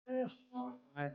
Yes, I have.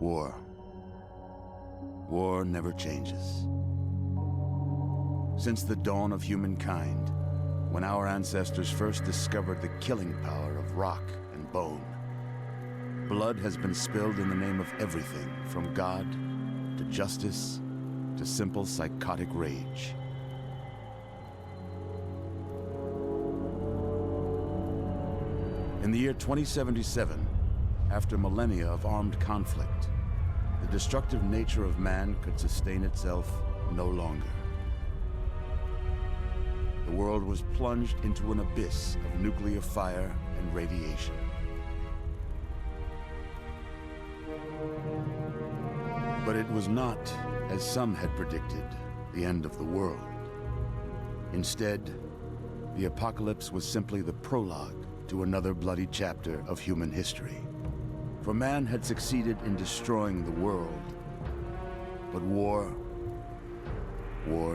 War. War never changes. Since the dawn of humankind, when our ancestors first discovered the killing power of rock and bone, blood has been spilled in the name of everything from God to justice to simple psychotic rage. In the year 2077, after millennia of armed conflict, the destructive nature of man could sustain itself no longer. The world was plunged into an abyss of nuclear fire and radiation. But it was not, as some had predicted, the end of the world. Instead, the apocalypse was simply the prologue to another bloody chapter of human history. For man had succeeded in destroying the world, but war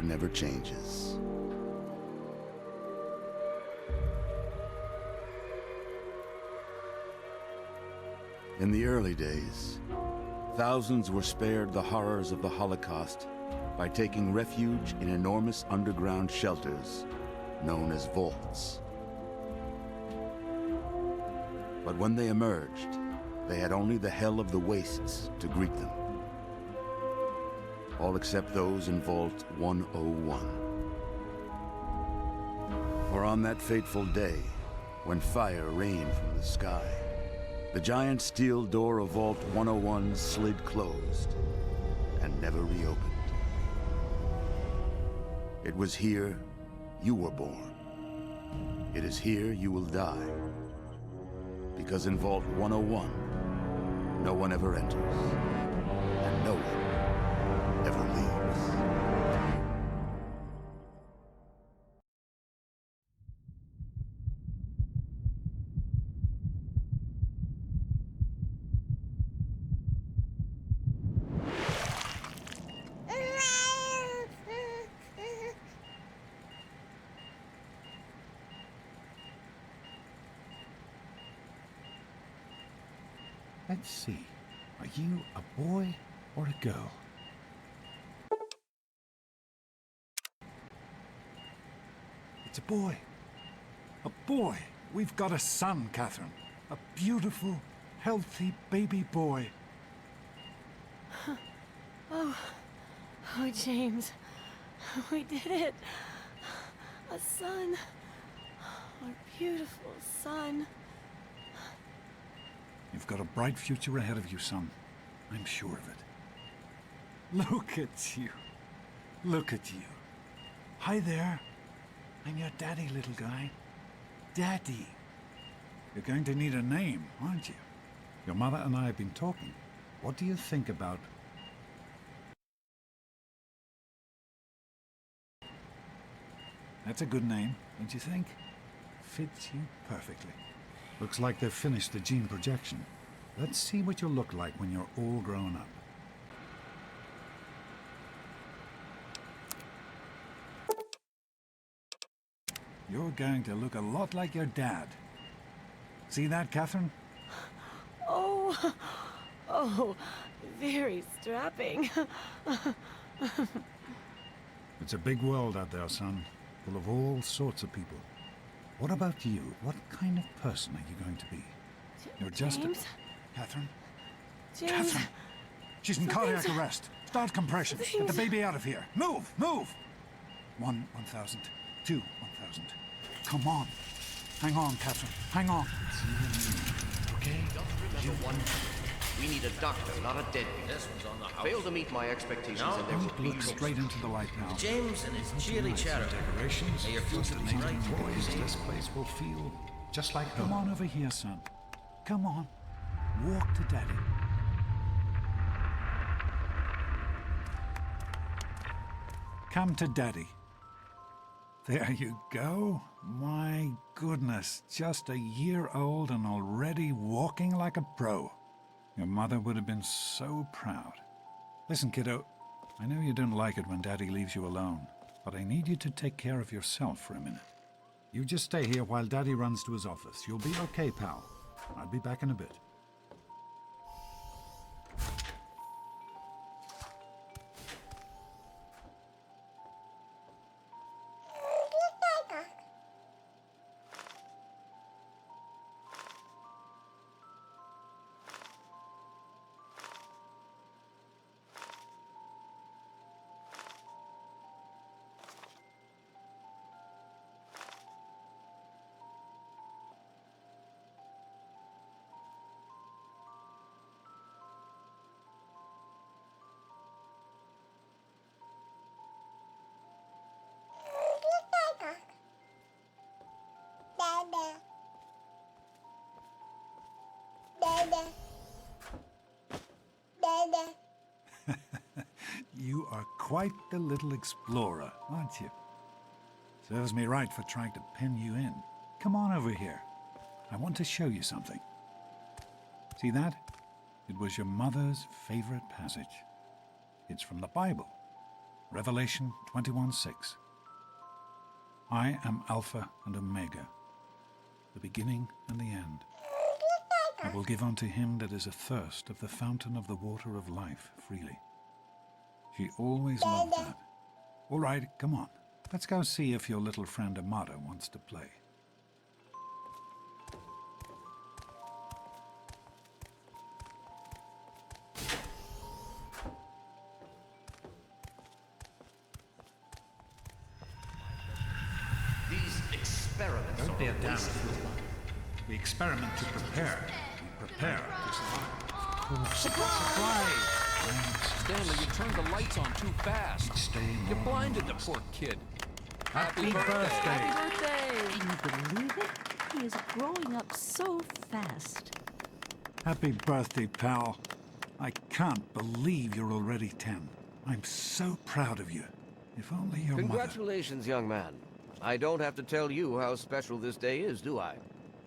never changes. In the early days, thousands were spared the horrors of the Holocaust by taking refuge in enormous underground shelters known as vaults. But when they emerged, they had only the hell of the wastes to greet them. All except those in Vault 101. For on that fateful day, when fire rained from the sky, the giant steel door of Vault 101 slid closed and never reopened. It was here you were born. It is here you will die. Because in Vault 101, no one ever enters, and no one ever leaves. Let's see. Are you a boy or a girl? It's a boy. A boy! We've got a son, Catherine. A beautiful, healthy baby boy. Oh, James. We did it. A son. Our beautiful son. You've got a bright future ahead of you, son. I'm sure of it. Look at you. Look at you. Hi there. I'm your daddy, little guy. Daddy. You're going to need a name, aren't you? Your mother and I have been talking. What do you think about... That's a good name, don't you think? Fits you perfectly. Looks like they've finished the gene projection. Let's see what you'll look like when you're all grown up. You're going to look a lot like your dad. See that, Catherine? Oh, oh, very strapping. It's a big world out there, son, full of all sorts of people. What about you? What kind of person are you going to be? You're just James? Catherine? James? Catherine! She's in cardiac arrest. Start compression. Get the baby out of here. Move! Move! 1,000. 2, 1,000. Come on. Hang on, Catherine. Hang on. It's you and me. Okay? Just remember one thing. We need a doctor, not a deadbeat. This one's on the house. Fail to meet my expectations and there will Don't be look straight into the light now. James and his chilly chatter. Decorations. May your future be bright. Boys, this place will feel just like home. Come on over here, son. Come on. Walk to Daddy. Come to Daddy. There you go. My goodness, just a year old and already walking like a pro. Your mother would have been so proud. Listen, kiddo, I know you don't like it when Daddy leaves you alone, but I need you to take care of yourself for a minute. You just stay here while Daddy runs to his office. You'll be okay, pal. I'll be back in a bit. You are quite the little explorer, aren't you? Serves me right for trying to pen you in. Come on over here. I want to show you something. See that? It was your mother's favorite passage. It's from the Bible, Revelation 21:6. I am Alpha and Omega, the beginning and the end. I will give unto him that is athirst of the fountain of the water of life freely. She always loved that. All right, come on. Let's go see if your little friend Amada wants to play. These experiments Don't be a are damn wasted. fool. We experiment to prepare. We prepare to survive. Surprise! Stanley, you turned the lights on too fast. You blinded the poor kid. Happy birthday! Happy birthday! Can you believe it? He is growing up so fast. Happy birthday, pal. I can't believe you're already 10. I'm so proud of you. If only your mother... Congratulations, young man. I don't have to tell you how special this day is, do I?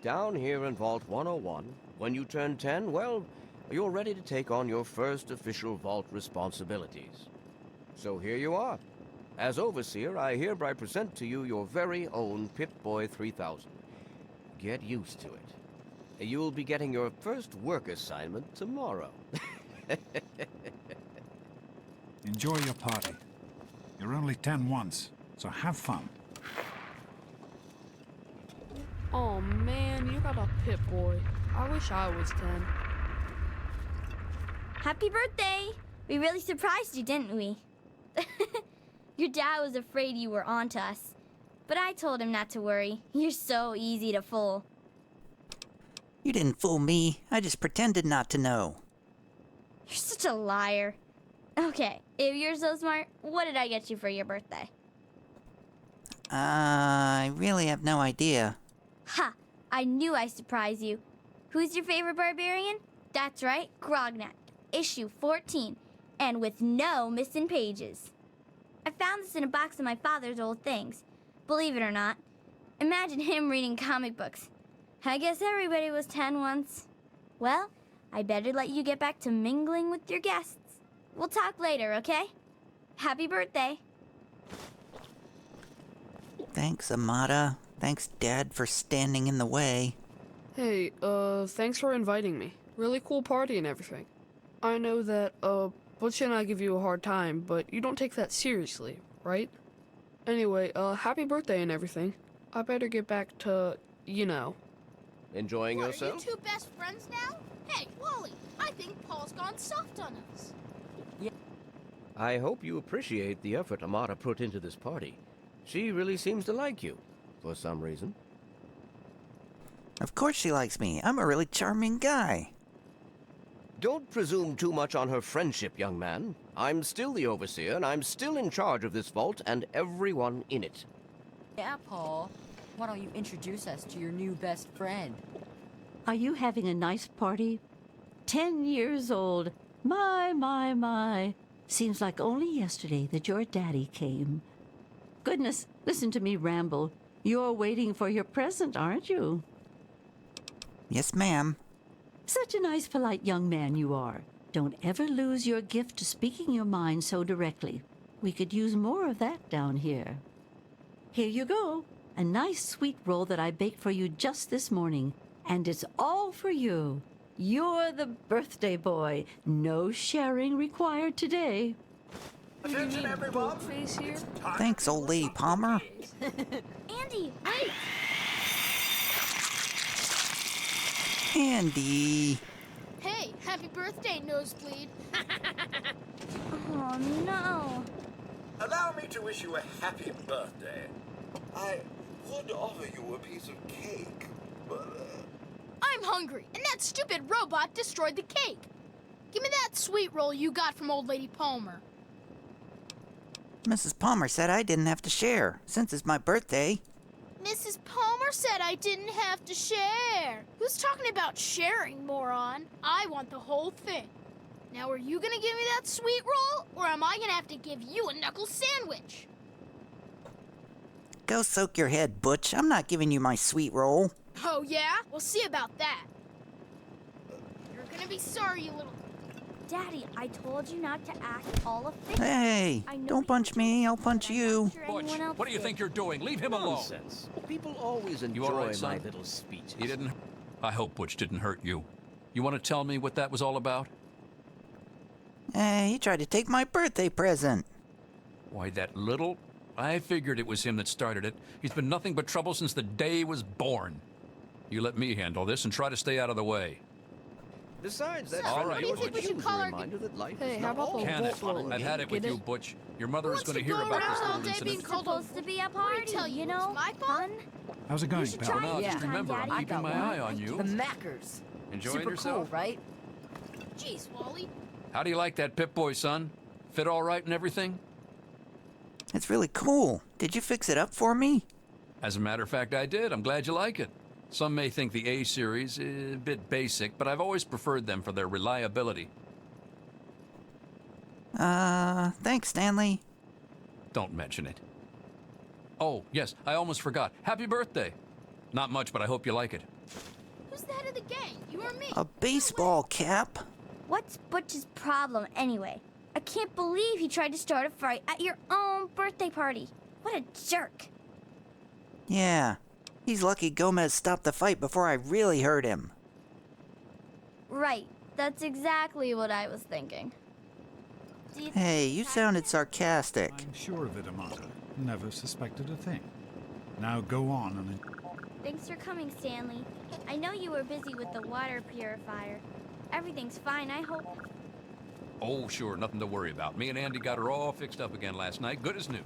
Down here in Vault 101, when you turn 10, well, you're ready to take on your first official Vault responsibilities. So here you are. As Overseer, I hereby present to you your very own Pip-Boy 3000. Get used to it. You'll be getting your first work assignment tomorrow. Enjoy your party. You're only 10 once, so have fun. Oh man, you got a Pip-Boy. I wish I was 10. Happy birthday! We really surprised you, didn't we? Your dad was afraid you were onto us, but I told him not to worry. You're so easy to fool. You didn't fool me. I just pretended not to know. You're such a liar. Okay, if you're so smart, what did I get you for your birthday? I really have no idea. Ha! I knew I'd surprise you. Who's your favorite barbarian? That's right, Grognak, issue 14, and with no missing pages. I found this in a box of my father's old things. believe it or not. Imagine him reading comic books. I guess everybody was 10 once. Well, I better let you get back to mingling with your guests. We'll talk later, okay? Happy birthday. Thanks, Amada. Thanks, Dad, for standing in the way. Hey, thanks for inviting me. Really cool party and everything. I know that, Butch and I give you a hard time, but you don't take that seriously, right? Anyway, happy birthday and everything. I better get back to, you know. Enjoying What, yourself? Are you two best friends now? Hey, Wally, I think Paul's gone soft on us. I hope you appreciate the effort Amada put into this party. She really seems to like you, for some reason. Of course she likes me. I'm a really charming guy. Don't presume too much on her friendship, young man. I'm still the overseer, and I'm still in charge of this vault and everyone in it. Yeah, Paul. Why don't you introduce us to your new best friend? Are you having a nice party? 10 years old. My. Seems like only yesterday that your daddy came. Goodness, listen to me ramble. You're waiting for your present, aren't you? Yes, ma'am. Such a nice, polite young man you are. Don't ever lose your gift to speaking your mind so directly. We could use more of that down here. Here you go. A nice sweet roll that I baked for you just this morning. And it's all for you. You're the birthday boy. No sharing required today. Attention, everyone! Face here? Thanks, old lady Palmer. Andy, wait! Andy. Hey, happy birthday, Nosebleed. Oh, no. Allow me to wish you a happy birthday. I would offer you a piece of cake, but... I'm hungry, and that stupid robot destroyed the cake. Give me that sweet roll you got from old lady Palmer. Mrs. Palmer said I didn't have to share, since it's my birthday. Mrs. Palmer said I didn't have to share. Who's talking about sharing, moron? I want the whole thing. Now, are you gonna give me that sweet roll, or am I gonna have to give you a knuckle sandwich? Go soak your head, Butch. I'm not giving you my sweet roll. Oh, yeah? We'll see about that. You're gonna be sorry, you little... Daddy, I told you not to act all official. Hey, don't punch me. I'll punch you. Butch, what do you think you're doing? Leave him alone. Nonsense. People always enjoy You all right, son? my little speeches. He didn't... I hope Butch didn't hurt you. You want to tell me what that was all about? He tried to take my birthday present. Why, that little... I figured it was him that started it. He's been nothing but trouble since the day he was born. You let me handle this and try to stay out of the way. Besides, that's All right. What do you think we should call our... reminder that life Hey, is how not about the always Can it? roll? I've had it with Get you, it? Butch. Your mother is Wants going to to hear go about around this all little day incident. being called Supposed to be a party, tell you, you it's know? my fault? Fun. How's it going, should pal? try No, it just sometime, remember, I'm Daddy. keeping my eye on you. The Mackers. Enjoying Super yourself? cool, right? Jeez, Wally. How do you like that Pip-Boy, son? Fit all right and everything? It's really cool. Did you fix it up for me? As a matter of fact, I did. I'm glad you like it. Some may think the A series is a bit basic, but I've always preferred them for their reliability. Thanks, Stanley. Don't mention it. Oh, yes, I almost forgot. Happy birthday. Not much, but I hope you like it. Who's the head of the gang? You or me? A baseball cap? What's Butch's problem anyway? I can't believe he tried to start a fight at your own birthday party. What a jerk. Yeah. He's lucky Gomez stopped the fight before I really hurt him. Right. That's exactly what I was thinking. Hey, you sounded sarcastic. I'm sure of it, Amada. Never suspected a thing. Now go on and... Thanks for coming, Stanley. I know you were busy with the water purifier. Everything's fine, I hope. Oh, sure, nothing to worry about. Me and Andy got her all fixed up again last night, good as new.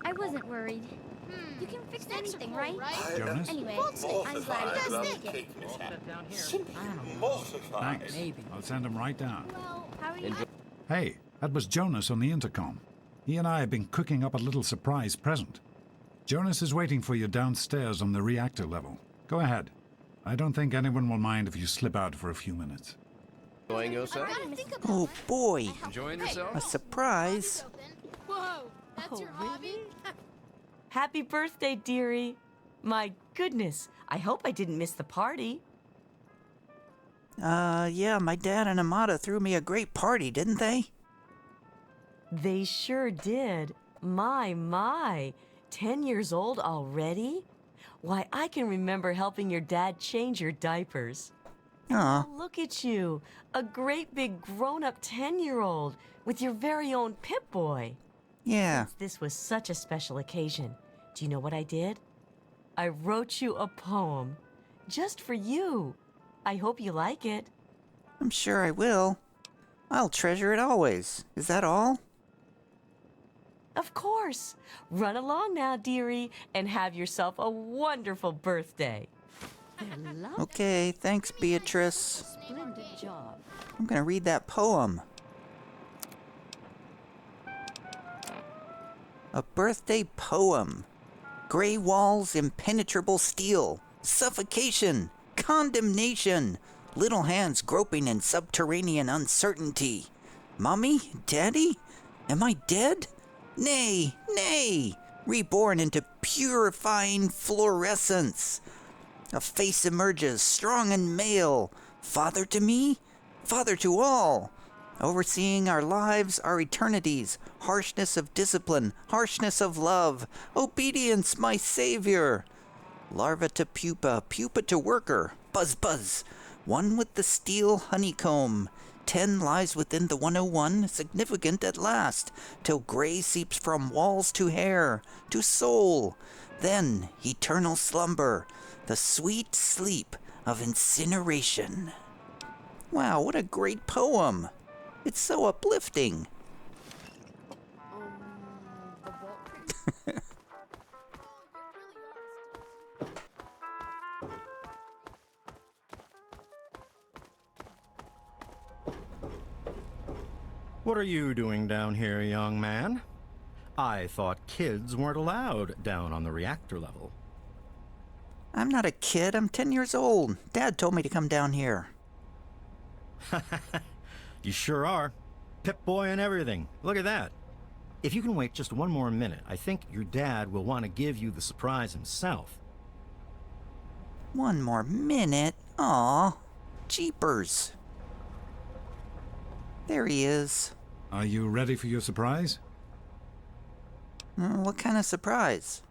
I wasn't worried. You can fix anything, right? Jonas? Anyway, I'm glad Mortified you about guys the it. cake mishap. Down here. Simply I don't know. mortified. Thanks. Maybe. I'll send him right down. Well, how are you? Hey, that was Jonas on the intercom. He and I have been cooking up a little surprise present. Jonas is waiting for you downstairs on the reactor level. Go ahead. I don't think anyone will mind if you slip out for a few minutes. Enjoying yourself? Oh boy, Enjoying yourself? a surprise. Whoa, that's your hobby? Happy birthday, dearie. My goodness, I hope I didn't miss the party. Yeah, my dad and Amada threw me a great party, didn't they? They sure did. My. 10 years old already? Why, I can remember helping your dad change your diapers. Aw, Oh, look at you, a great big grown-up 10-year-old with your very own Pip-Boy. yeah. Since this was such a special occasion, do you know what I did? I wrote you a poem, just for you. I hope you like it. I'm sure I will. I'll treasure it always. Is that all? Of course. Run along now, dearie, and have yourself a wonderful birthday. Okay, thanks, Beatrice. Splendid job. I'm gonna read that poem. A birthday poem. Gray walls, impenetrable steel. Suffocation. Condemnation. Little hands groping in subterranean uncertainty. Mommy? Daddy? Am I dead? Nay, nay! Reborn into purifying fluorescence. A face emerges, strong and male. Father to me? Father to all. Overseeing our lives, our eternities. Harshness of discipline, harshness of love. Obedience, my savior. Larva to pupa, pupa to worker. Buzz, buzz. One with the steel honeycomb. 10 lies within the 101, significant at last, till gray seeps from walls to hair, to soul. Then eternal slumber, the sweet sleep of incineration. Wow, what a great poem. It's so uplifting. The vault. What are you doing down here, young man? I thought kids weren't allowed down on the reactor level. I'm not a kid, I'm 10 years old. Dad told me to come down here. You sure are. Pip-Boy and everything. Look at that. If you can wait just one more minute, I think your dad will want to give you the surprise himself. One more minute? Aw, jeepers. There he is. Are you ready for your surprise? What kind of surprise?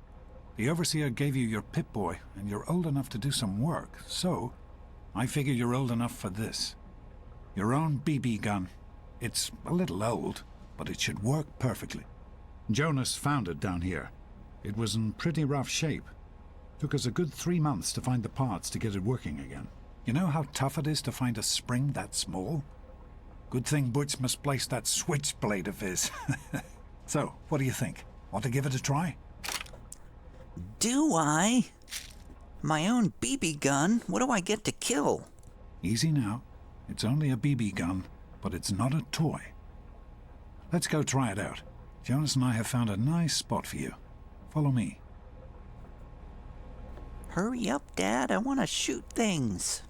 The Overseer gave you your Pip-Boy, and you're old enough to do some work, so I figure you're old enough for this. Your own BB gun. It's a little old, but it should work perfectly. Jonas found it down here. It was in pretty rough shape. Took us a good 3 months to find the parts to get it working again. You know how tough it is to find a spring that small? Good thing Butch misplaced that switchblade of his. So, what do you think? Want to give it a try? Do I? My own BB gun? What do I get to kill? Easy now. It's only a BB gun, but it's not a toy. Let's go try it out. Jonas and I have found a nice spot for you. Follow me. Hurry up, Dad. I want to shoot things.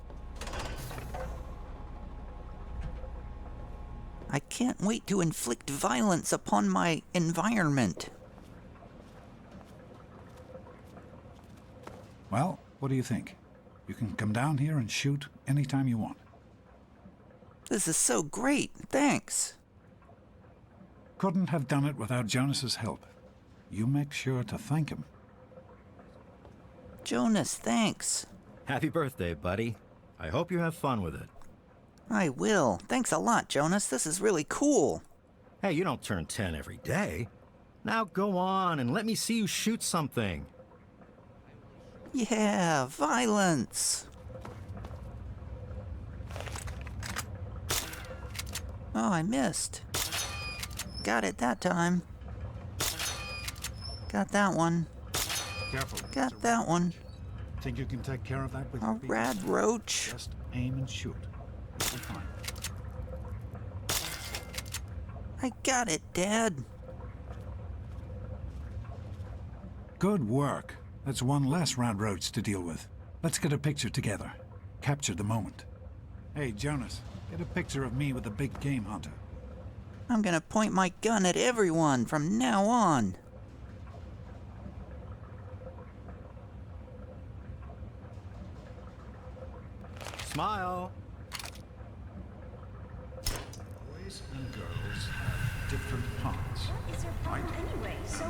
I can't wait to inflict violence upon my environment. Well, what do you think? You can come down here and shoot anytime you want. This is so great. Thanks. Couldn't have done it without Jonas's help. You make sure to thank him. Jonas, thanks. Happy birthday, buddy. I hope you have fun with it. I will. Thanks a lot, Jonas. This is really cool. Hey, you don't turn 10 every day. Now go on and let me see you shoot something. Yeah, violence. Oh, I missed. Got it that time. Got that one. Careful. Got that one. Think you can take care of that with A your feet? radroach. Just aim and shoot. You'll be fine. I got it, Dad. Good work. That's one less radroach to deal with. Let's get a picture together. Capture the moment. Hey, Jonas, get a picture of me with the big game hunter. I'm gonna point my gun at everyone from now on. Smile. Boys and girls have different parts. What is her problem anyway? So,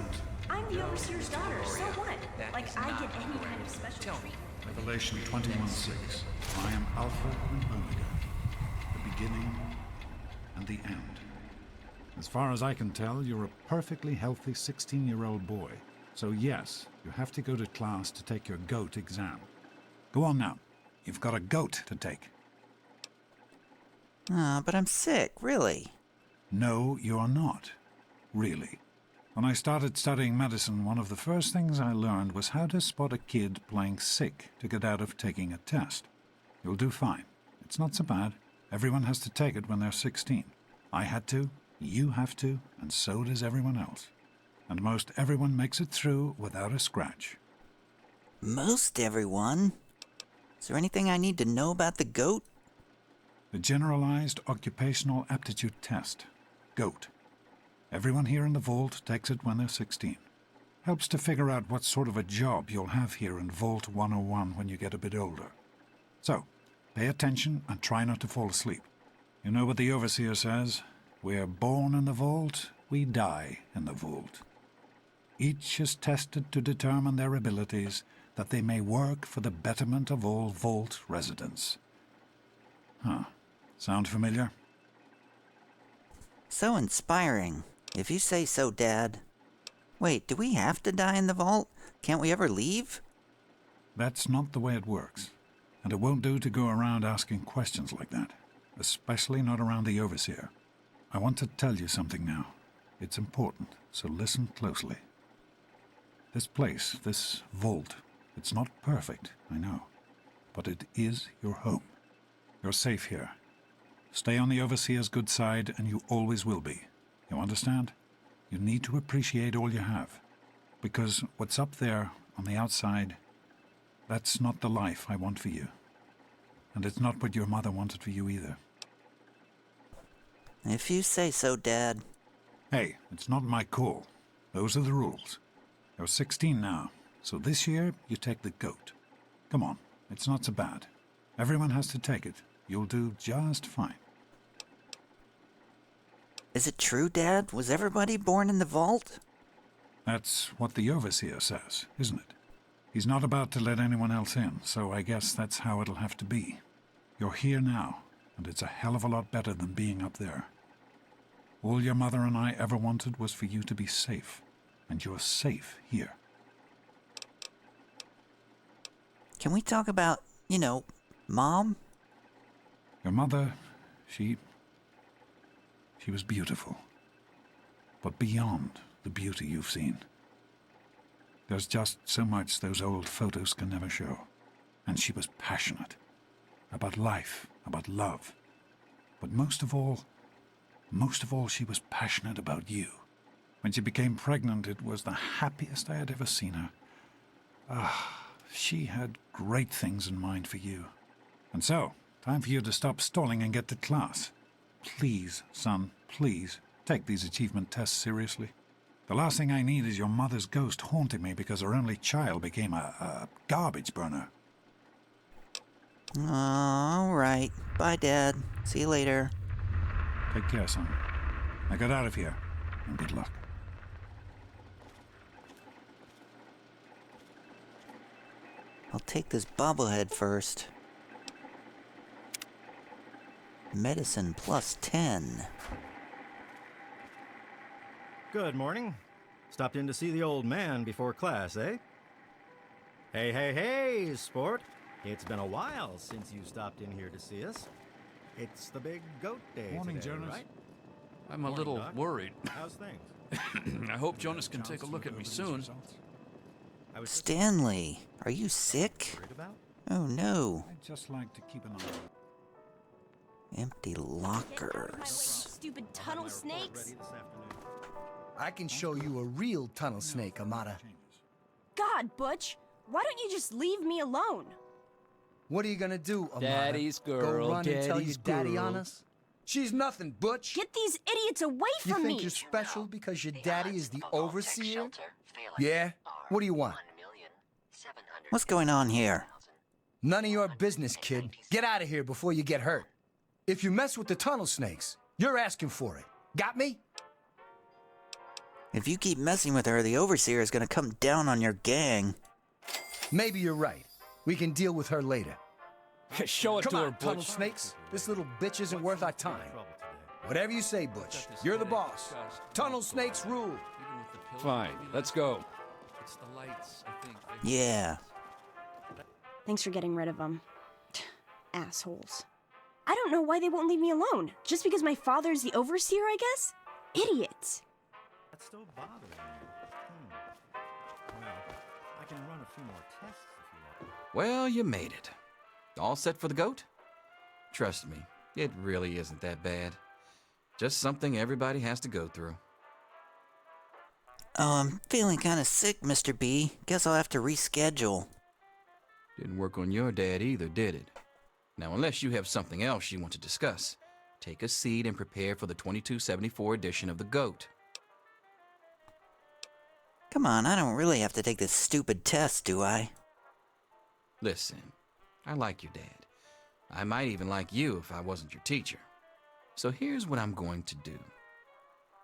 I'm the overseer's daughter, so what? Like, I get any kind of special treatment. Revelation 21:6. I am Alpha and Omega, the beginning and the end. As far as I can tell, you're a perfectly healthy 16-year-old boy. So yes, you have to go to class to take your GOAT exam. Go on now. You've got a GOAT to take. But I'm sick, really. No, you're not. Really. When I started studying medicine, one of the first things I learned was how to spot a kid playing sick to get out of taking a test. You'll do fine. It's not so bad. Everyone has to take it when they're 16. I had to, you have to, and so does everyone else. And most everyone makes it through without a scratch. Most everyone? Is there anything I need to know about the GOAT? The Generalized Occupational Aptitude Test, GOAT. Everyone here in the vault takes it when they're 16. Helps to figure out what sort of a job you'll have here in Vault 101 when you get a bit older. So, pay attention and try not to fall asleep. You know what the Overseer says? We're born in the vault, we die in the vault. Each is tested to determine their abilities, that they may work for the betterment of all vault residents. Huh. Sound familiar? So inspiring. If you say so, Dad. Wait, do we have to die in the vault? Can't we ever leave? That's not the way it works. And it won't do to go around asking questions like that. Especially not around the Overseer. I want to tell you something now. It's important, so listen closely. This place, this vault, it's not perfect, I know. But it is your home. You're safe here. Stay on the Overseer's good side, and you always will be. You understand? You need to appreciate all you have. Because what's up there, on the outside, that's not the life I want for you. And it's not what your mother wanted for you either. If you say so, Dad. Hey, it's not my call. Those are the rules. You're 16 now, so this year you take the GOAT. Come on, it's not so bad. Everyone has to take it. You'll do just fine. Is it true, Dad? Was everybody born in the vault? That's what the Overseer says, isn't it? He's not about to let anyone else in, so I guess that's how it'll have to be. You're here now, and it's a hell of a lot better than being up there. All your mother and I ever wanted was for you to be safe, and you're safe here. Can we talk about, Mom? Your mother, she was beautiful. But beyond the beauty you've seen. There's just so much those old photos can never show. And she was passionate. About life, about love. But most of all, she was passionate about you. When she became pregnant, it was the happiest I had ever seen her. She had great things in mind for you. And so, time for you to stop stalling and get to class. Please, son, please, take these achievement tests seriously. The last thing I need is your mother's ghost haunting me because her only child became a garbage burner. All right. Bye, Dad. See you later. Take care, son. Now get out of here, and good luck. I'll take this bobblehead first. Medicine plus 10. Good morning. Stopped in to see the old man before class, eh? Hey, sport. It's been a while since you stopped in here to see us. It's the big goat day Morning, today, Jonas. right? I'm a little Doc. worried. How's things? I hope Jonas can take a look at me soon. Stanley, are you sick? Worried about? Oh no. I'd just like to keep an eye. Empty lockers. Stupid tunnel snakes. I can show you a real tunnel snake, Amada. God, Butch, why don't you just leave me alone? What are you gonna do, Amada? Daddy's girl, Go run and tell your daddy's daddy girl. on us? She's nothing, Butch. Get these idiots away You from think me! you're special because your daddy is the overseer? Yeah? What do you want? What's going on here? None of your business, kid. Get out of here before you get hurt. If you mess with the tunnel snakes, you're asking for it. Got me? If you keep messing with her, the Overseer is gonna come down on your gang. Maybe you're right. We can deal with her later. Show it Come to on, her, Butch. tunnel snakes. This little bitch isn't worth our time. Whatever you say, Butch. You're the boss. Tunnel snakes rule. Fine, let's go. It's the lights, I think. Yeah. Thanks for getting rid of them. Assholes. I don't know why they won't leave me alone. Just because my father's the overseer, I guess? Idiots. That's still bothering you. Well, I can run a few more tests if you want. Well, you made it. All set for the goat? Trust me, it really isn't that bad. Just something everybody has to go through. Oh, I'm feeling kind of sick, Mr. B. Guess I'll have to reschedule. Didn't work on your dad either, did it? Now, unless you have something else you want to discuss, take a seat and prepare for the 2274 edition of the GOAT. Come on, I don't really have to take this stupid test, do I? Listen, I like your dad. I might even like you if I wasn't your teacher. So here's what I'm going to do.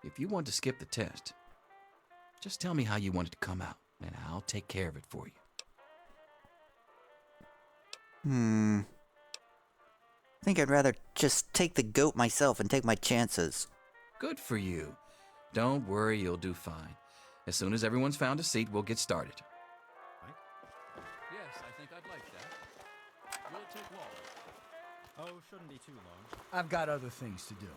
If you want to skip the test, just tell me how you want it to come out, and I'll take care of it for you. I think I'd rather just take the goat myself and take my chances. Good for you. Don't worry, you'll do fine. As soon as everyone's found a seat, we'll get started. Yes, I think I'd like that. Will it take long? Oh, shouldn't be too long. I've got other things to do.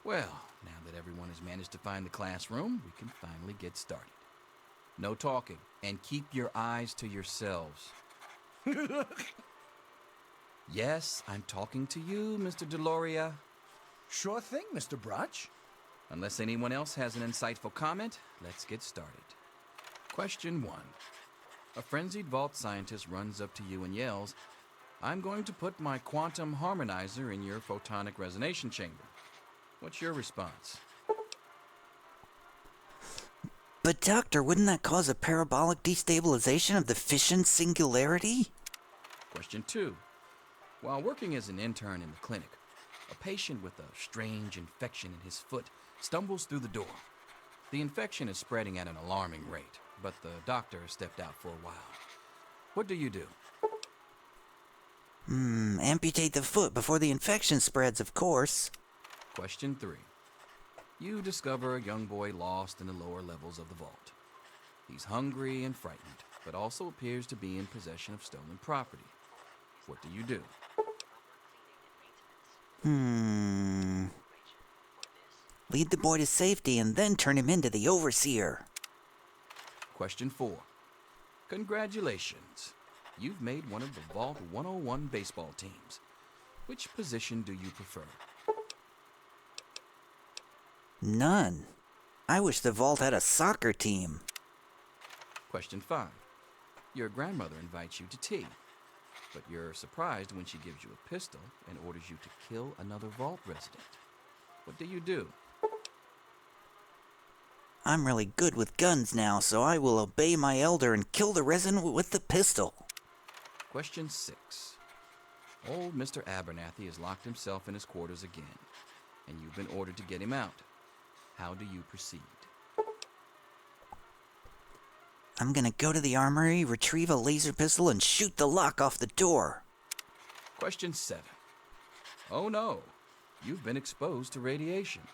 Well, now that everyone has managed to find the classroom, we can finally get started. No talking, and keep your eyes to yourselves. Yes, I'm talking to you, Mr. Deloria. Sure thing, Mr. Brotch. Unless anyone else has an insightful comment, let's get started. Question 1. A frenzied vault scientist runs up to you and yells, "I'm going to put my quantum harmonizer in your photonic resonation chamber." What's your response? But Doctor, wouldn't that cause a parabolic destabilization of the fission singularity? Question 2. While working as an intern in the clinic, a patient with a strange infection in his foot stumbles through the door. The infection is spreading at an alarming rate, but the doctor has stepped out for a while. What do you do? Amputate the foot before the infection spreads, of course. Question 3. You discover a young boy lost in the lower levels of the vault. He's hungry and frightened, but also appears to be in possession of stolen property. What do you do? Lead the boy to safety and then turn him into the Overseer. Question 4. Congratulations. You've made one of the Vault 101 baseball teams. Which position do you prefer? None. I wish the vault had a soccer team. Question 5. Your grandmother invites you to tea, but you're surprised when she gives you a pistol and orders you to kill another vault resident. What do you do? I'm really good with guns now, so I will obey my elder and kill the resident with the pistol. Question 6. Old Mr. Abernathy has locked himself in his quarters again, and you've been ordered to get him out. How do you proceed? I'm gonna go to the armory, retrieve a laser pistol, and shoot the lock off the door. Question 7. Oh no, you've been exposed to radiation,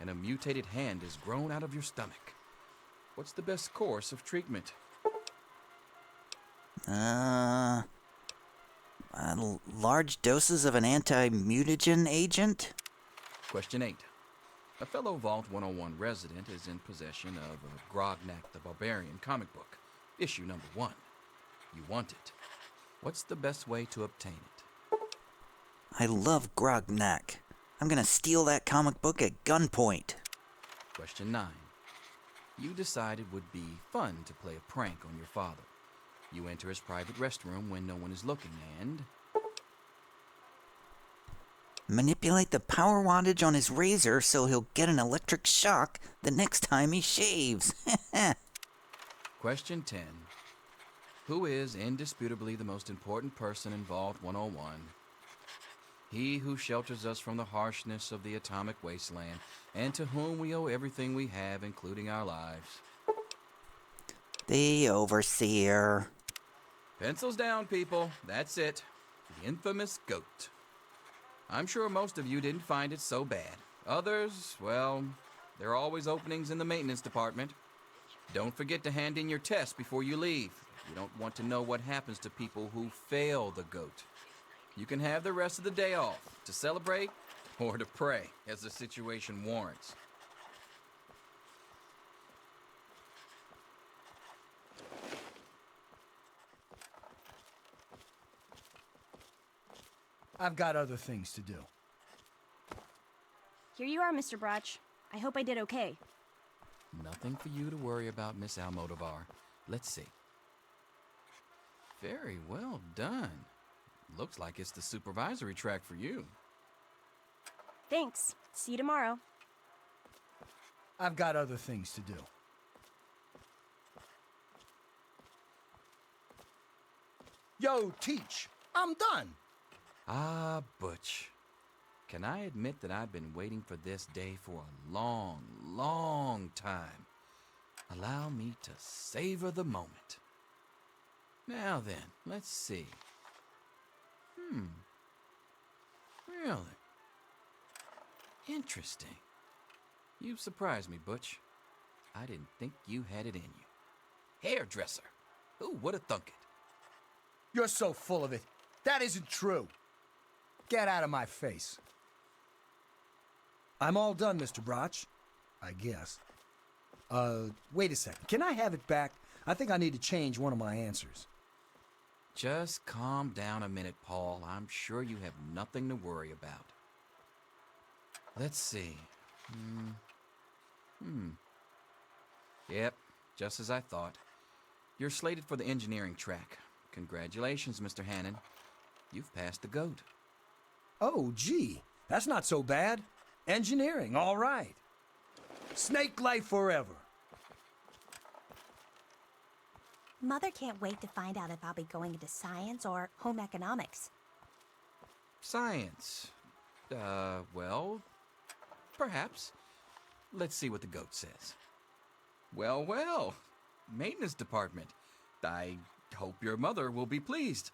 and a mutated hand has grown out of your stomach. What's the best course of treatment? Large doses of an anti-mutagen agent? Question 8. A fellow Vault 101 resident is in possession of a Grognak the Barbarian comic book, issue number 1. You want it. What's the best way to obtain it? I love Grognak. I'm gonna steal that comic book at gunpoint. Question 9. You decide it would be fun to play a prank on your father. You enter his private restroom when no one is looking and... Manipulate the power wattage on his razor so he'll get an electric shock the next time he shaves. Question 10. who is indisputably the most important person in Vault 101. He who shelters us from the harshness of the atomic wasteland, and to whom we owe everything we have, including our lives. The Overseer. Pencils down, people. That's it. The infamous goat. I'm sure most of you didn't find it so bad. Others, well, there are always openings in the maintenance department. Don't forget to hand in your test before you leave. You don't want to know what happens to people who fail the goat. You can have the rest of the day off to celebrate or to pray, as the situation warrants. I've got other things to do. Here you are, Mr. Brotch. I hope I did okay. Nothing for you to worry about, Miss Almodovar. Let's see. Very well done. Looks like it's the supervisory track for you. Thanks. See you tomorrow. I've got other things to do. Yo, Teach, I'm done. Ah, Butch. Can I admit that I've been waiting for this day for a long, long time? Allow me to savor the moment. Now then, let's see. Really? Interesting. You've surprised me, Butch. I didn't think you had it in you. Hairdresser. Who would have thunk it? You're so full of it. That isn't true. Get out of my face. I'm all done, Mr. Brotch. I guess. Wait a second. Can I have it back? I think I need to change one of my answers. Just calm down a minute, Paul. I'm sure you have nothing to worry about. Let's see. Yep, just as I thought. You're slated for the engineering track. Congratulations, Mr. Hannon. You've passed the GOAT. Oh, gee. That's not so bad. Engineering, all right. Snake life forever. Mother can't wait to find out if I'll be going into science or home economics. Science. Well, perhaps. Let's see what the GOAT says. Well, well. Maintenance department. I hope your mother will be pleased.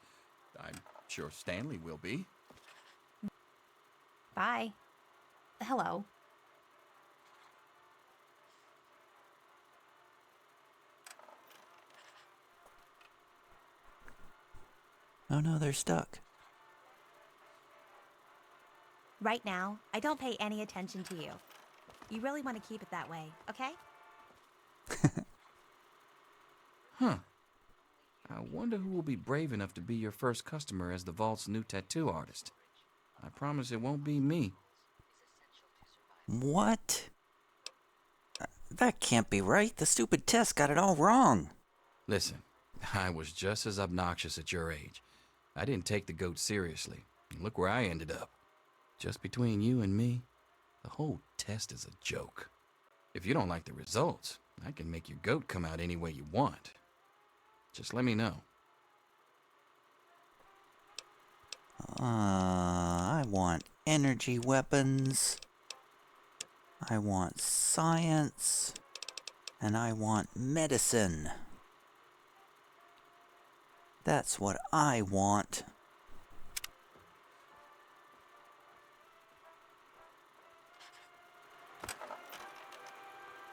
I'm sure Stanley will be. Bye. Hello. Oh no, they're stuck. Right now, I don't pay any attention to you. You really want to keep it that way, okay? Huh. I wonder who will be brave enough to be your first customer as the Vault's new tattoo artist. I promise it won't be me. What? That can't be right. The stupid test got it all wrong. Listen, I was just as obnoxious at your age. I didn't take the GOAT seriously. Look where I ended up. Just between you and me, the whole test is a joke. If you don't like the results, I can make your GOAT come out any way you want. Just let me know. I want energy weapons. I want science. And I want medicine. That's what I want.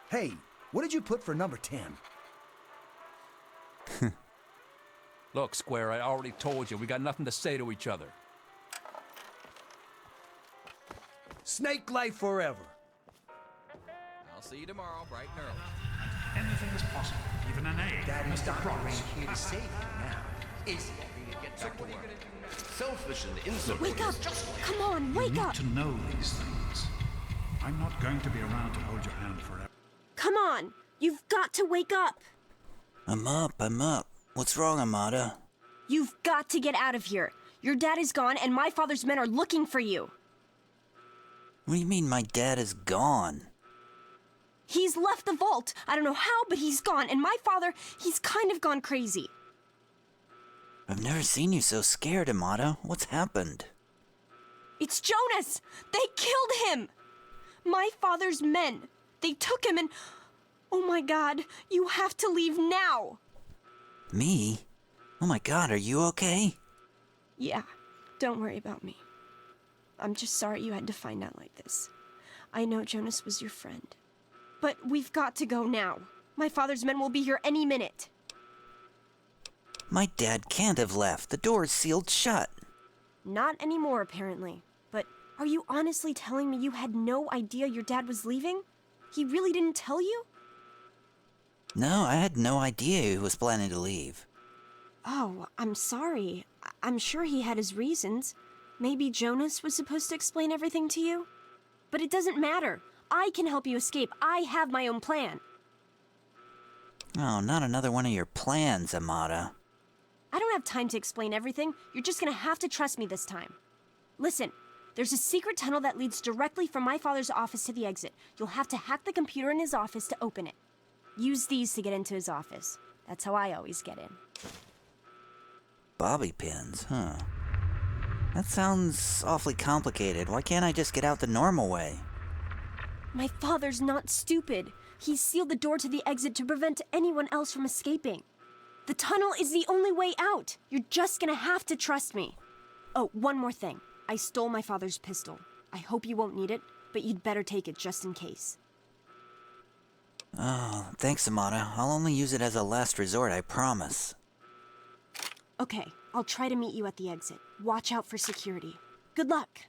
Hey, what did you put for number 10? Look, Square, I already told you, we got nothing to say to each other. Snake life forever. I'll see you tomorrow, bright and early. Anything is possible, even an A. Daddy's Mr. doctor ain't Brotch. here to save you now, is he? Back to work. Selfish and insolent. Wake up! Come on, wake You up! need to know these things. I'm not going to be around to hold your hand forever. Come on! You've got to wake up! I'm up. What's wrong, Amada? You've got to get out of here. Your dad is gone, and my father's men are looking for you. What do you mean my dad is gone? He's left the vault. I don't know how, but he's gone. And my father, he's kind of gone crazy. I've never seen you so scared, Amada. What's happened? It's Jonas! They killed him! My father's men. They took him and... Oh my god, you have to leave now! Me? Oh my god, are you okay? Yeah, don't worry about me. I'm just sorry you had to find out like this. I know Jonas was your friend. But we've got to go now. My father's men will be here any minute. My dad can't have left. The door's sealed shut. Not anymore, apparently. But are you honestly telling me you had no idea your dad was leaving? He really didn't tell you? No, I had no idea he was planning to leave. Oh, I'm sorry. I'm sure he had his reasons. Maybe Jonas was supposed to explain everything to you? But it doesn't matter. I can help you escape. I have my own plan. Oh, not another one of your plans, Amada. I don't have time to explain everything. You're just gonna have to trust me this time. Listen, there's a secret tunnel that leads directly from my father's office to the exit. You'll have to hack the computer in his office to open it. Use these to get into his office. That's how I always get in. Bobby pins, huh? That sounds awfully complicated. Why can't I just get out the normal way? My father's not stupid. He sealed the door to the exit to prevent anyone else from escaping. The tunnel is the only way out. You're just gonna have to trust me. Oh, one more thing. I stole my father's pistol. I hope you won't need it, but you'd better take it just in case. Oh, thanks, Amada. I'll only use it as a last resort, I promise. Okay, I'll try to meet you at the exit. Watch out for security. Good luck.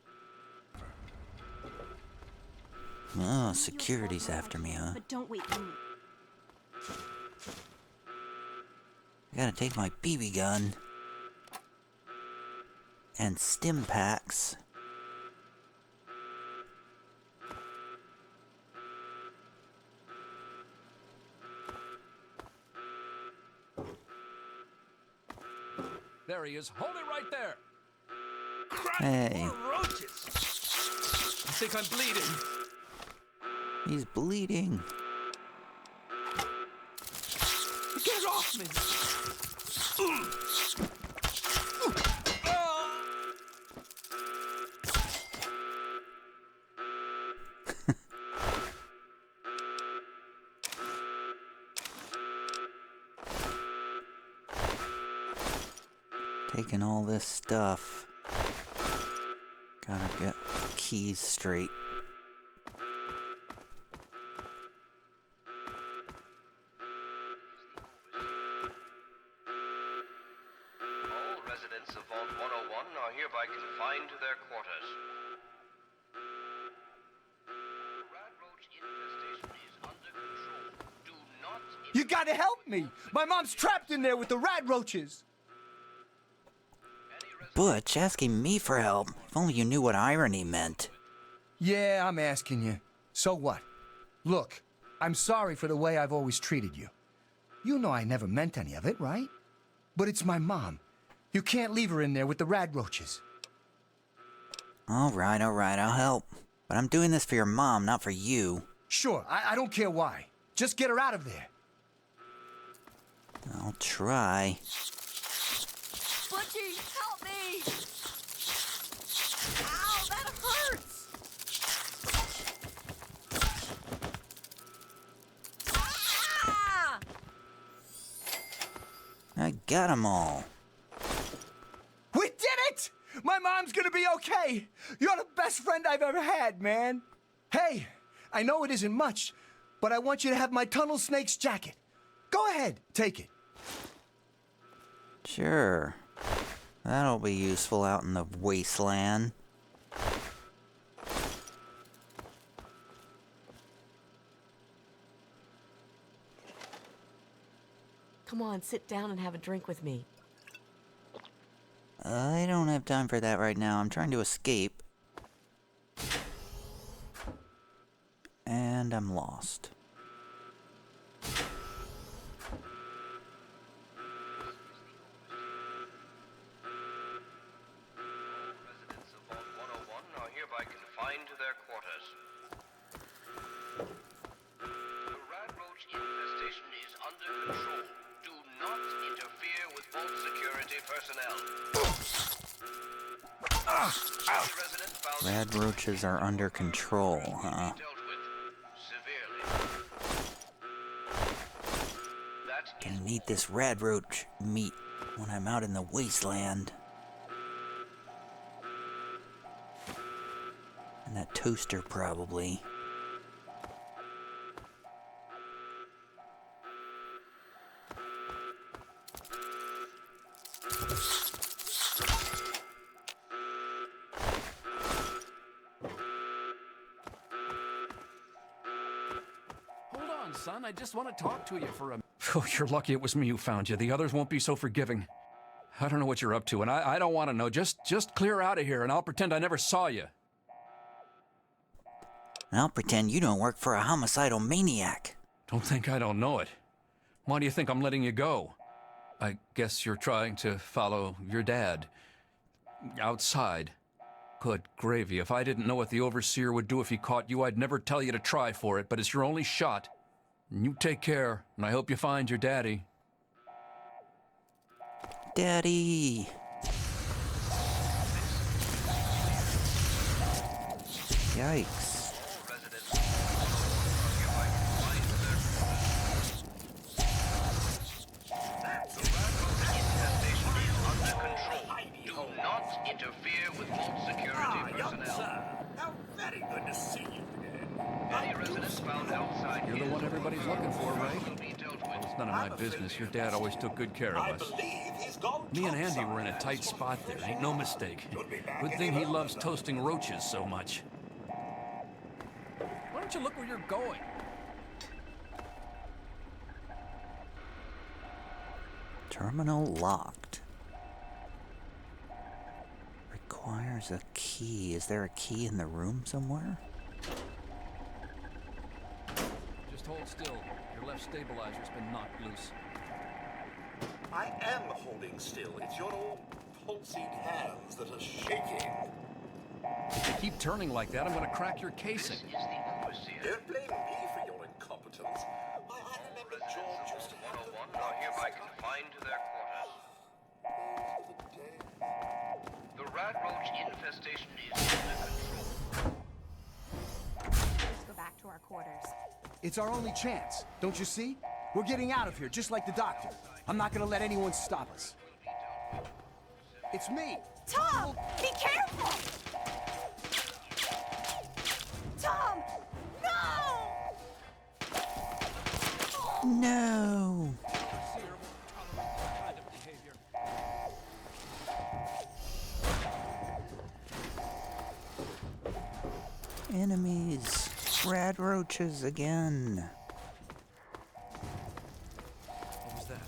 Oh, security's after me, huh? But don't wait for me. I gotta take my BB gun. And stim packs. There he is. Hold it right there. Hey. Roaches. I think I'm bleeding. He's bleeding. Get off me! Taking all this stuff. Gotta get keys straight. All residents of Vault 101 are hereby confined to their quarters. The radroach infestation is under control. Do not... You gotta help me! My mom's trapped in there with the radroaches! Butch asking me for help. If only you knew what irony meant. Yeah, I'm asking you. So what? Look, I'm sorry for the way I've always treated you. You know I never meant any of it, right? But it's my mom. You can't leave her in there with the radroaches. Alright, I'll help. But I'm doing this for your mom, not for you. Sure, I don't care why. Just get her out of there. I'll try. Butchie, help me! Ow, that hurts! Ah! I got 'em all. We did it! My mom's gonna be okay! You're the best friend I've ever had, man! Hey, I know it isn't much, but I want you to have my Tunnel Snake's jacket. Go ahead, take it. Sure. That'll be useful out in the wasteland. Come on, sit down and have a drink with me. I don't have time for that right now. I'm trying to escape. And I'm lost. Hereby confined to their quarters. The radroach infestation is under control. Do not interfere with vault security Radroaches are under control, huh? Gonna need this radroach meat when I'm out in the wasteland. And that toaster, probably. Hold on, son. I just want to talk to you for a minute. Oh, you're lucky it was me who found you. The others won't be so forgiving. I don't know what you're up to, and I don't want to know. Just clear out of here, and I'll pretend I never saw you. And I'll pretend you don't work for a homicidal maniac. Don't think I don't know it. Why do you think I'm letting you go? I guess you're trying to follow your dad. Outside. Good gravy. If I didn't know what the Overseer would do if he caught you, I'd never tell you to try for it, but it's your only shot. And you take care, and I hope you find your daddy. Daddy! Yikes. Interfere with vault security personnel. How very good to see you again. Any residents found outside. You're the one everybody's looking for, right? Well, it's none of my business. Your dad always took good care of us. Me and Andy were in a tight spot there. Ain't no mistake. Good thing he loves toasting roaches so much. Why don't you look where you're going? Terminal locked. Requires a key. Is there a key in the room somewhere? Just hold still. Your left stabilizer's been knocked loose. I am holding still. It's your old pulsing hands that are shaking. If you keep turning like that, I'm gonna crack your casing. Don't blame me for your incompetence. Why, I remember George used to have the Are hereby confined to their quarters. The radroach infestation is under control. Let's go back to our quarters. It's our only chance, don't you see? We're getting out of here, just like the doctor. I'm not gonna let anyone stop us. It's me! Tom! Be careful! Tom! No! No! Enemies. Radroaches again. What was that?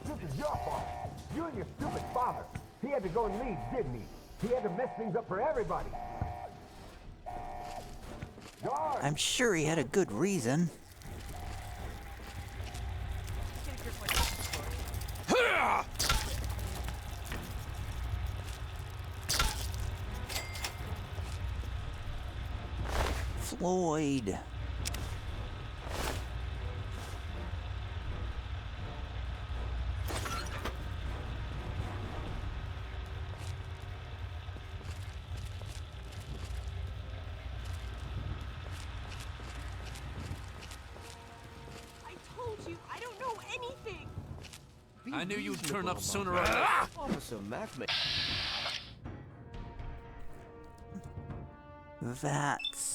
This is your fault. You and your stupid father. He had to go and leave, didn't he? He had to mess things up for everybody. I'm sure he had a good reason. Floyd. I told you, I don't know anything. I knew you'd turn up sooner or later. Officer Mackman. That's...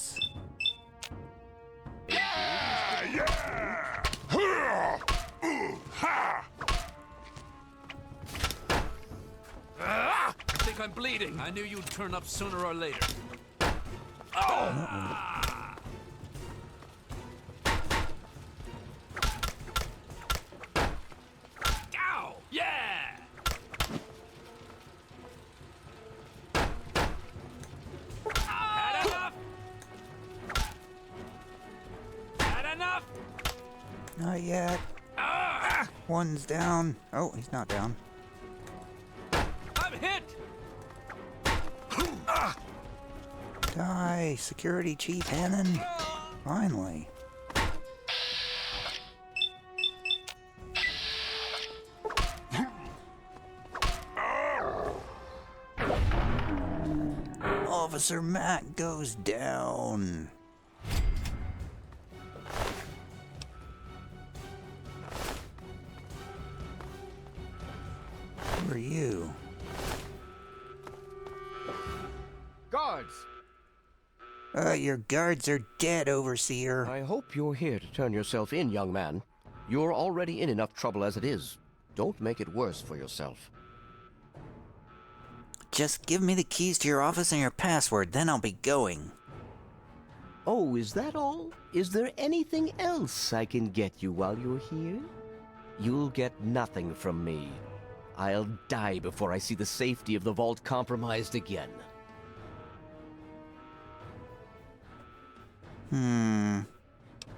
I think I'm bleeding. I knew you'd turn up sooner or later. Oh! Ow! Yeah! Had enough! Had enough! Not yet. One's down. Oh, he's not down. I'm hit! Die, Security Chief Hannon. Finally. Officer Matt goes down. Who are you? Guards! Your guards are dead, Overseer. I hope you're here to turn yourself in, young man. You're already in enough trouble as it is. Don't make it worse for yourself. Just give me the keys to your office and your password, then I'll be going. Oh, is that all? Is there anything else I can get you while you're here? You'll get nothing from me. I'll die before I see the safety of the vault compromised again.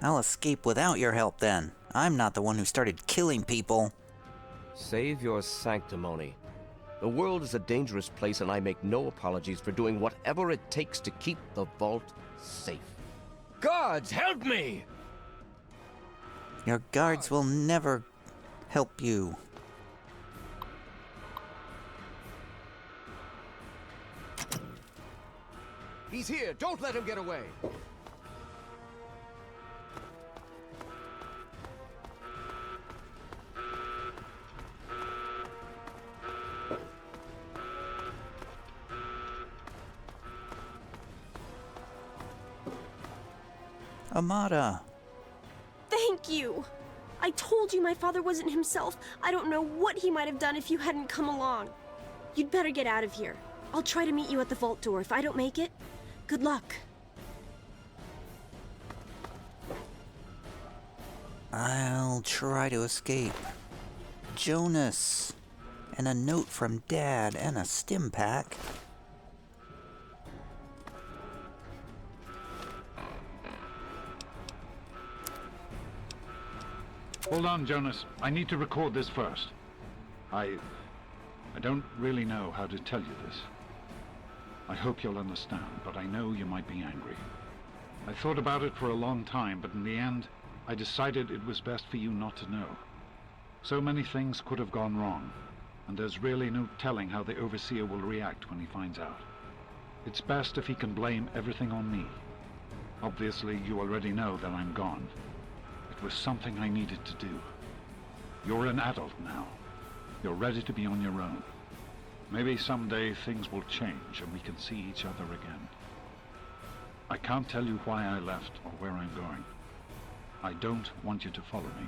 I'll escape without your help then. I'm not the one who started killing people. Save your sanctimony. The world is a dangerous place, and I make no apologies for doing whatever it takes to keep the vault safe. Guards, help me! Your guards will never help you. He's here! Don't let him get away! Amada. Thank you! I told you my father wasn't himself. I don't know what he might have done if you hadn't come along. You'd better get out of here. I'll try to meet you at the vault door. If I don't make it, good luck. I'll try to escape. Jonas. And a note from Dad and a stim pack. Hold on, Jonas. I need to record this first. I don't really know how to tell you this. I hope you'll understand, but I know you might be angry. I thought about it for a long time, but in the end, I decided it was best for you not to know. So many things could have gone wrong, and there's really no telling how the Overseer will react when he finds out. It's best if he can blame everything on me. Obviously, you already know that I'm gone. It was something I needed to do. You're an adult now. You're ready to be on your own. Maybe someday things will change and we can see each other again. I can't tell you why I left or where I'm going. I don't want you to follow me.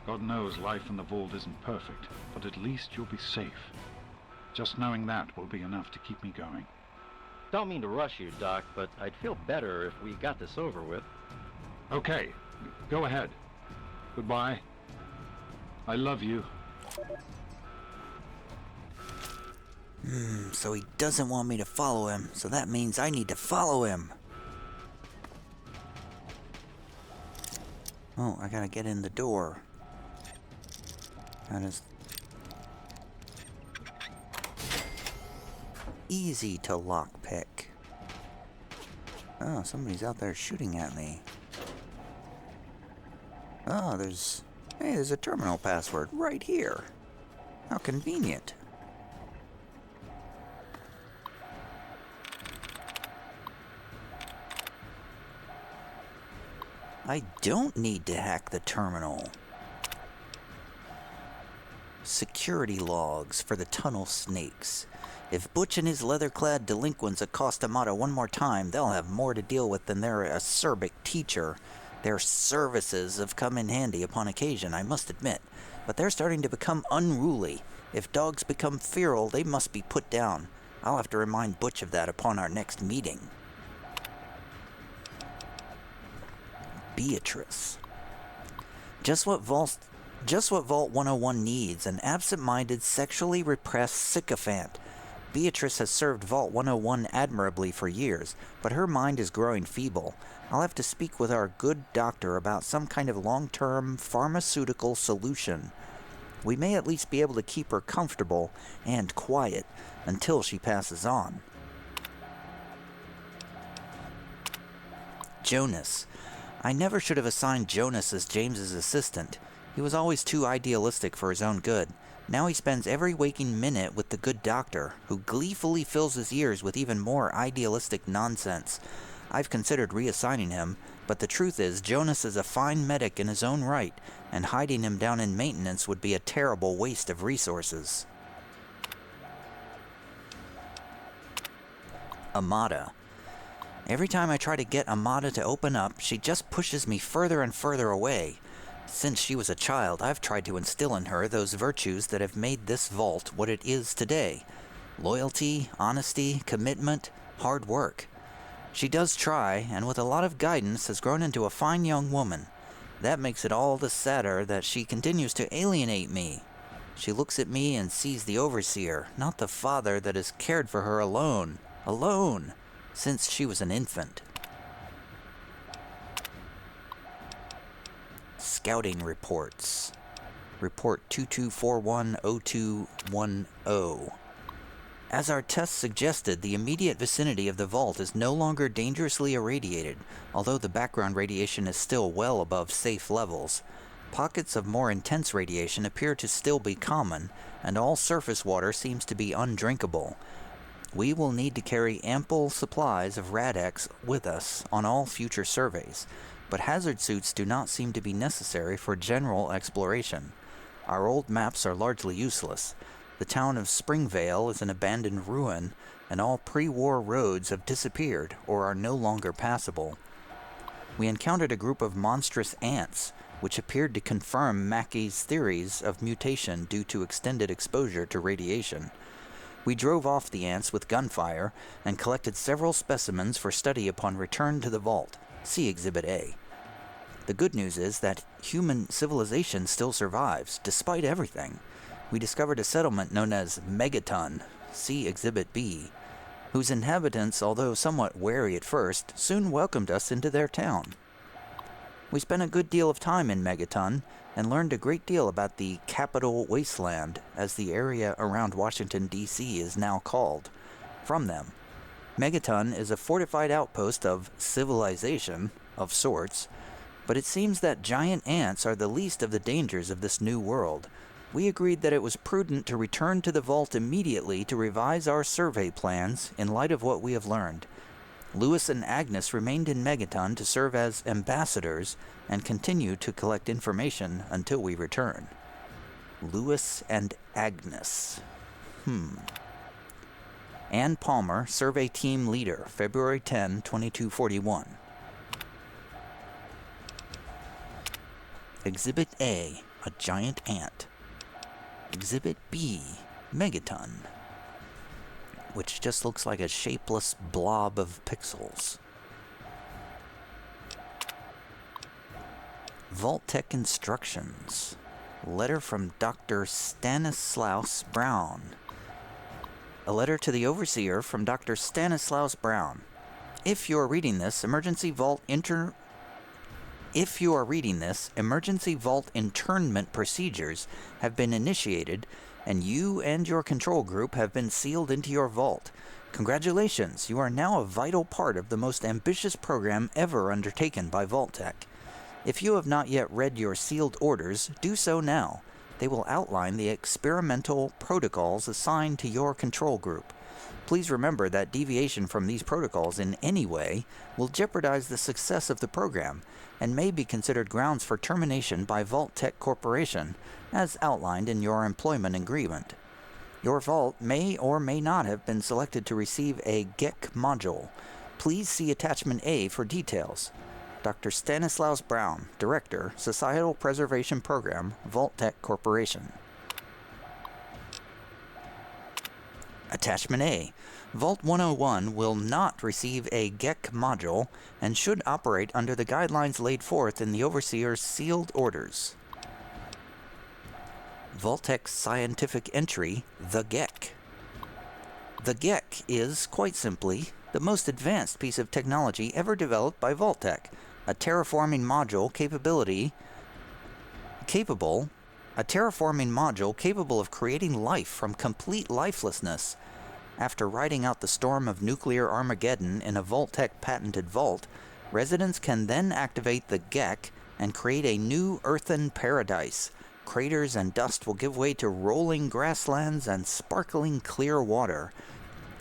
God knows life in the vault isn't perfect, but at least you'll be safe. Just knowing that will be enough to keep me going. Don't mean to rush you, Doc, but I'd feel better if we got this over with. Okay, go ahead. Goodbye. I love you. So he doesn't want me to follow him, so that means I need to follow him. Oh, I gotta get in the door. That is easy to lockpick. Oh, somebody's out there shooting at me. Oh, there's a terminal password right here. How convenient. I don't need to hack the terminal. Security logs for the tunnel snakes. If Butch and his leather-clad delinquents accost Amada one more time, they'll have more to deal with than their acerbic teacher. Their services have come in handy upon occasion, I must admit, but they're starting to become unruly. If dogs become feral, they must be put down. I'll have to remind Butch of that upon our next meeting. Beatrice. Just what Vault 101 needs, an absent-minded, sexually repressed sycophant. Beatrice has served Vault 101 admirably for years, but her mind is growing feeble. I'll have to speak with our good doctor about some kind of long-term pharmaceutical solution. We may at least be able to keep her comfortable and quiet until she passes on. Jonas. I never should have assigned Jonas as James's assistant. He was always too idealistic for his own good. Now he spends every waking minute with the good doctor, who gleefully fills his ears with even more idealistic nonsense. I've considered reassigning him, but the truth is Jonas is a fine medic in his own right, and hiding him down in maintenance would be a terrible waste of resources. Amada. Every time I try to get Amada to open up, she just pushes me further and further away. Since she was a child, I've tried to instill in her those virtues that have made this vault what it is today. Loyalty, honesty, commitment, hard work. She does try, and with a lot of guidance has grown into a fine young woman. That makes it all the sadder that she continues to alienate me. She looks at me and sees the overseer, not the father that has cared for her alone, since she was an infant. Scouting reports. Report 22410210. As our tests suggested, the immediate vicinity of the vault is no longer dangerously irradiated, although the background radiation is still well above safe levels. Pockets of more intense radiation appear to still be common, and all surface water seems to be undrinkable. We will need to carry ample supplies of Rad-X with us on all future surveys, but hazard suits do not seem to be necessary for general exploration. Our old maps are largely useless. The town of Springvale is an abandoned ruin, and all pre-war roads have disappeared or are no longer passable. We encountered a group of monstrous ants, which appeared to confirm Mackey's theories of mutation due to extended exposure to radiation. We drove off the ants with gunfire and collected several specimens for study upon return to the vault. See Exhibit A. The good news is that human civilization still survives, despite everything. We discovered a settlement known as Megaton, see Exhibit B, whose inhabitants, although somewhat wary at first, soon welcomed us into their town. We spent a good deal of time in Megaton and learned a great deal about the Capital Wasteland, as the area around Washington, D.C. is now called, from them. Megaton is a fortified outpost of civilization, of sorts, but it seems that giant ants are the least of the dangers of this new world. We agreed that it was prudent to return to the vault immediately to revise our survey plans in light of what we have learned. Lewis and Agnes remained in Megaton to serve as ambassadors and continue to collect information until we return. Lewis and Agnes. Ann Palmer, Survey Team Leader, February 10, 2241. Exhibit A, a giant ant. Exhibit B, Megaton, which just looks like a shapeless blob of pixels. Vault-Tec instructions. Letter from Dr. Stanislaus Brown. A letter to the overseer from Dr. Stanislaus Brown. If you are reading this, emergency vault internment procedures have been initiated, and you and your control group have been sealed into your vault. Congratulations, you are now a vital part of the most ambitious program ever undertaken by Vault-Tec. If you have not yet read your sealed orders, do so now. They will outline the experimental protocols assigned to your control group. Please remember that deviation from these protocols in any way will jeopardize the success of the program and may be considered grounds for termination by Vault-Tec Corporation, as outlined in your employment agreement. Your vault may or may not have been selected to receive a GEC module. Please see Attachment A for details. Dr. Stanislaus Brown, Director, Societal Preservation Program, Vault-Tec Corporation. Attachment A. Vault 101 will not receive a GEC module and should operate under the guidelines laid forth in the Overseer's sealed orders. Vault-Tec's scientific entry, the GEC. The GEC is, quite simply, the most advanced piece of technology ever developed by Vault-Tec, a terraforming module capable of creating life from complete lifelessness. After riding out the storm of nuclear Armageddon in a Vault-Tec patented vault, Residents can then activate the Gek and create a new earthen paradise. Craters and dust will give way to rolling grasslands and sparkling clear water.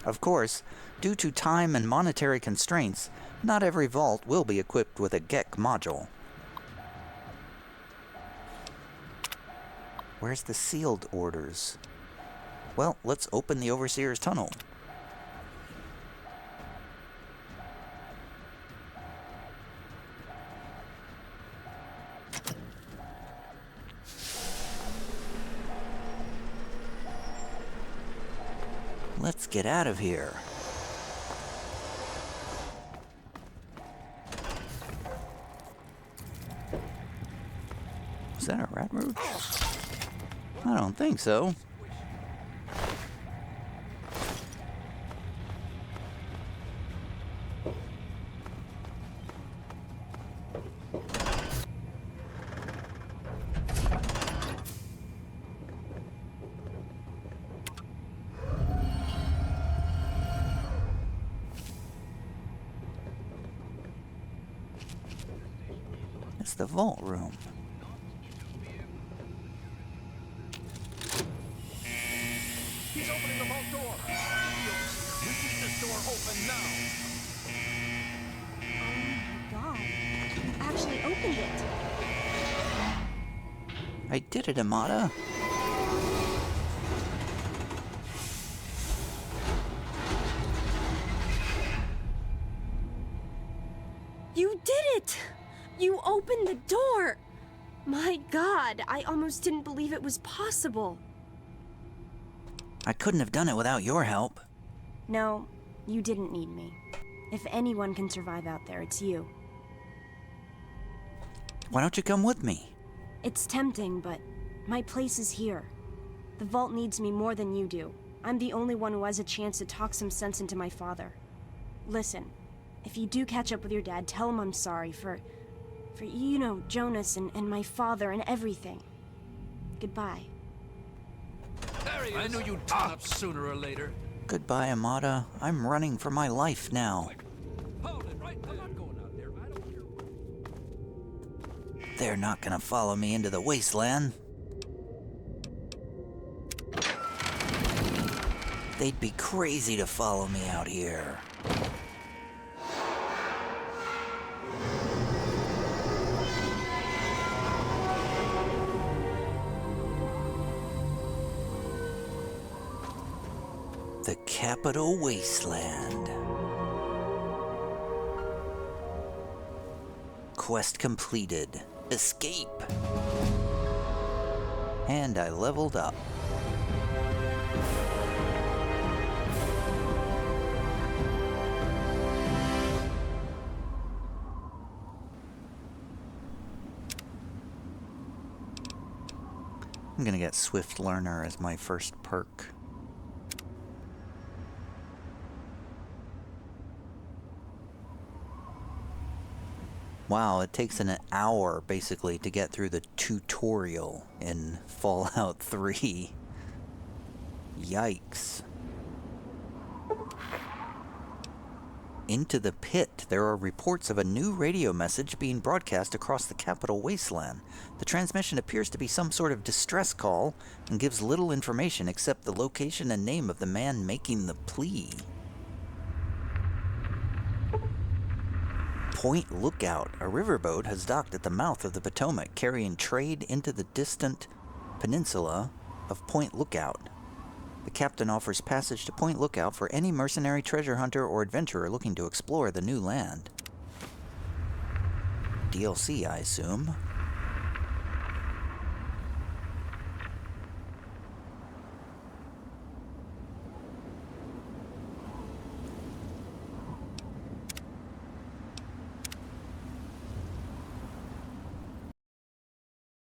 Of course, due to time and monetary constraints, not every vault will be equipped with a Gek module. Where's the sealed orders? Well, let's open the Overseer's tunnel. Let's get out of here. Is that a radroach? I don't think so. It's the vault room. He's opening the vault door. We keep this door open now. Oh my god. You actually opened it. I did it, Amada. You did it! You opened the door! My god, I almost didn't believe it was possible. I couldn't have done it without your help. No, you didn't need me. If anyone can survive out there, it's you. Why don't you come with me? It's tempting, but my place is here. The vault needs me more than you do. I'm the only one who has a chance to talk some sense into my father. Listen, if you do catch up with your dad, tell him I'm sorry for you know, Jonas and my father and everything. Goodbye. I knew you'd turn up sooner or later. Goodbye, Amada. I'm running for my life now. Hold it right there. I'm not going out there. I don't care. They're not gonna follow me into the wasteland. They'd be crazy to follow me out here. The Capital Wasteland. Quest completed. Escape. And I leveled up. I'm gonna get Swift Learner as my first perk. Wow, it takes an hour, basically, to get through the tutorial in Fallout 3. Yikes. Into the pit, there are reports of a new radio message being broadcast across the Capital Wasteland. The transmission appears to be some sort of distress call and gives little information except the location and name of the man making the plea. Point Lookout. A riverboat has docked at the mouth of the Potomac, carrying trade into the distant peninsula of Point Lookout. The captain offers passage to Point Lookout for any mercenary, treasure hunter, or adventurer looking to explore the new land. DLC, I assume.